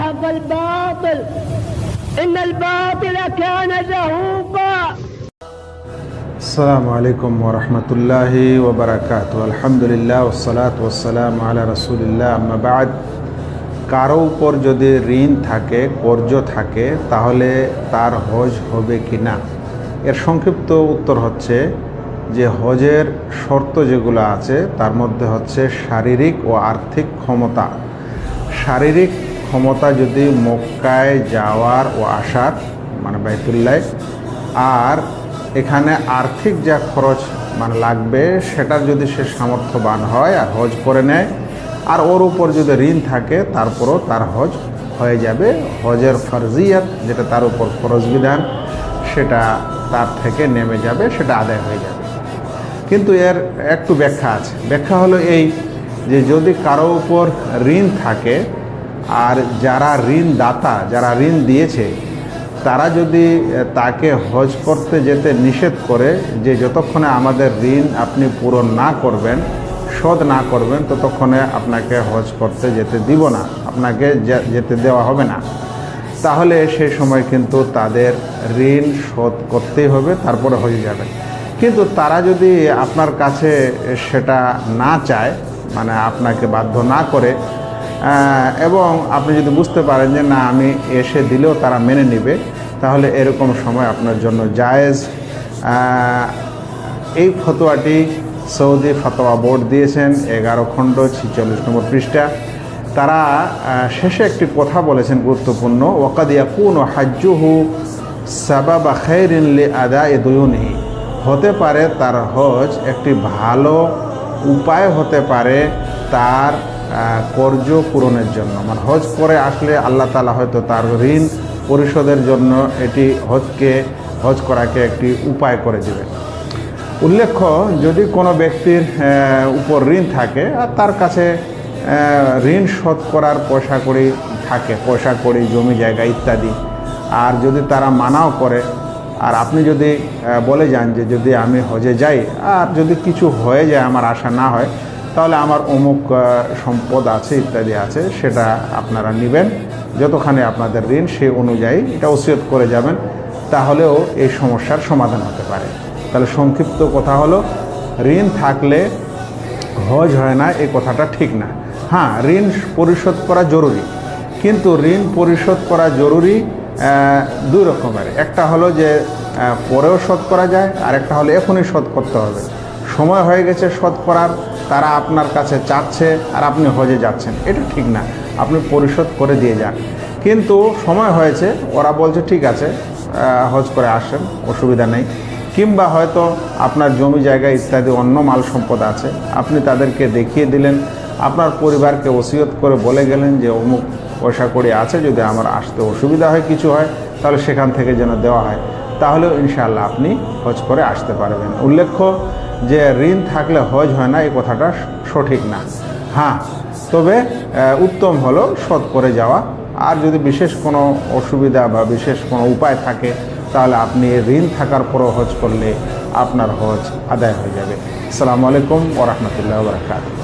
وزهق الباطل إن الباطل كان زهوقا. আসসালামু আলাইকুম ওয়া রাহমাতুল্লাহি ওয়া বারাকাতুহু। আলহামদুলিল্লাহ ওয়াসসালাতু ওয়াসসালামু আলা রাসূলিল্লাহ, আম্মা বা'দ। কারো উপর যদি ঋণ থাকে, কর্জ থাকে, তাহলে তার হজ হবে কি না? এর সংক্ষিপ্ত উত্তর হচ্ছে যে হজের শর্ত যেগুলো আছে তার মধ্যে হচ্ছে শারীরিক ও আর্থিক ক্ষমতা। শারীরিক ক্ষমতা যদি মক্কায় যাওয়ার ও আসার মানে বাইতুল্লাহ, আর এখানে আর্থিক যা খরচ লাগবে সেটার যদি সে সামর্থ্যবান হয় আর হজ করে নেয়, আর ওর উপর যদি ঋণ থাকে তারপরও তার হজ হয়ে যাবে। হজের ফরজিয়াত যেটা তার উপর ফরজ বিধান সেটা তার থেকে নেমে যাবে, সেটা আদায় হয়ে যাবে। কিন্তু এর একটু ব্যাখ্যা আছে। ব্যাখ্যা হলো এই যে যদি কারো উপর ঋণ থাকে আর যারা ঋণদাতা, যারা ঋণ দিয়েছে, তারা যদি তাকে হজ করতে যেতে নিষেধ করে যে যতক্ষণে আমাদের ঋণ আপনি পূরণ না করবেন, শোধ না করবেন, ততক্ষণে আপনাকে হজ করতে যেতে দিব না, আপনাকে যেতে দেওয়া হবে না, তাহলে সেই সময় কিন্তু তাদের ঋণ শোধ করতেই হবে, তারপরে হয়ে যাবে। কিন্তু তারা যদি আপনার কাছে সেটা না চায়, মানে আপনাকে বাধ্য না করে, এবং আপনি যদি বুঝতে পারেন যে না আমি এসে দিলেও তারা মেনে নেবে, তাহলে এরকম সময় আপনার জন্য জায়েজ। এই ফতোয়াটি সৌদি ফতোয়া বোর্ড দিয়েছেন, 11 খণ্ড 46 নম্বর পৃষ্ঠা। তারা শেষে একটি কথা বলেছেন গুরুত্বপূর্ণ, ওয়াকাদ ইয়াকুনু হাজ্জুহু সাবাবা খায়রিন লিআদাই দুয়ুনিহি। হতে পারে তার হজ একটি ভালো উপায় হতে পারে তার কর্জ পূরণের জন্য। মানে হজ করে আসলে আল্লাহ তাআলা হয়তো তার ঋণ পরিশোধের জন্য এটি হজ করাকে একটি উপায় করে দেবে। উল্লেখ্য, যদি কোনো ব্যক্তির উপর ঋণ থাকে আর তার কাছে ঋণ শোধ করার পয়সা কড়ি থাকে, পয়সা কড়ি, জমি জায়গা ইত্যাদি, আর যদি তারা মানাও করে, আর আপনি যদি বলে যান যে যদি আমি হজে যাই আর যদি কিছু হয়ে যায়, আমার আশা না হয়, তাহলে আমার অমুক সম্পদ আছে ইত্যাদি আছে, সেটা আপনারা নেবেন, যতখানি আপনাদের ঋণ সেই অনুযায়ী এটা ওসিয়ত করে যাবেন, তাহলেও এই সমস্যার সমাধান হতে পারে। তাহলে সংক্ষিপ্ত কথা হলো, ঋণ থাকলে হজ হয় না এই কথাটা ঠিক না। হ্যাঁ, ঋণ পরিশোধ করা জরুরি, কিন্তু ঋণ পরিশোধ করা জরুরি দুই রকমের। একটা হলো যে পরেও শোধ করা যায়, আর একটা হলো এখনই শোধ করতে হবে। সময় হয়ে গেছে শোধ করার, তারা আপনার কাছে চাচ্ছে আর আপনি হজে যাচ্ছেন, এটা ঠিক না। আপনি পরিশোধ করে দিয়ে যান। কিন্তু সময় হয়েছে, ওরা বলছে ঠিক আছে হজ করে আসেন, অসুবিধা নেই, কিংবা হয়তো আপনার জমি জায়গা ইত্যাদি অন্য মাল সম্পদ আছে, আপনি তাদেরকে দেখিয়ে দিলেন, আপনার পরিবারকে ওসিয়ত করে বলে গেলেন যে অমুক পয়সা কড়ি আছে, যদি আমার আসতে অসুবিধা হয়, কিছু হয়, তাহলে সেখান থেকে যেন দেওয়া হয়, তাহলেও ইনশাআল্লাহ আপনি হজ করে আসতে পারবেন। উল্লেখ্য যে ঋণ থাকলে হজ হয় না এই কথাটা সঠিক না। হ্যাঁ, তবে উত্তম হলো শোধ করে যাওয়া। আর যদি বিশেষ কোনো অসুবিধা বা বিশেষ কোনো উপায় থাকে, তাহলে আপনি ঋণ থাকার পরও হজ করলে আপনার হজ আদায় হয়ে যাবে। আসসালামু আলাইকুম ওয়া রাহমাতুল্লাহি ওয়া বারাকাতুহু।